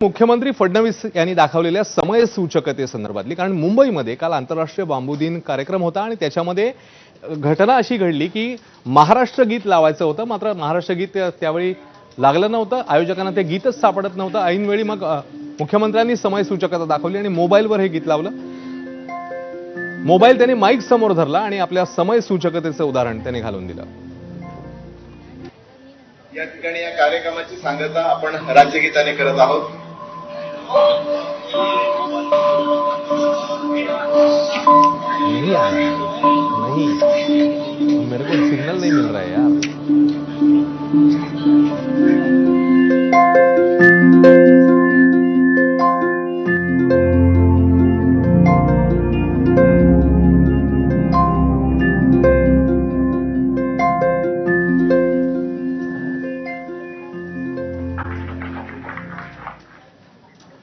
मुख्यमंत्री फडणवीस यांनी दाखवलेल्या समय सूचकतेसंदर्भातली, कारण मुंबईमध्ये काल आंतरराष्ट्रीय बांबू दिन कार्यक्रम होता आणि त्याच्यामध्ये घटना अशी घडली की महाराष्ट्र गीत लावायचं होतं, मात्र महाराष्ट्र गीत त्यावेळी लागलं नव्हतं. आयोजकांना ते गीतच सापडत नव्हतं. ऐनवेळी मग मुख्यमंत्र्यांनी समय सूचकता दाखवली आणि मोबाईलवर हे गीत लावलं. मोबाईल त्याने माईक समोर धरला आणि आपल्या समय सूचकतेचं उदाहरण त्याने घालून दिलं. या ठिकाणी या कार्यक्रमाची सांगता आपण राज्यगीताने करत आहोत. नहीं आ रहा है, नहीं, मेरे को सिग्नल नहीं मिल रहा है यार.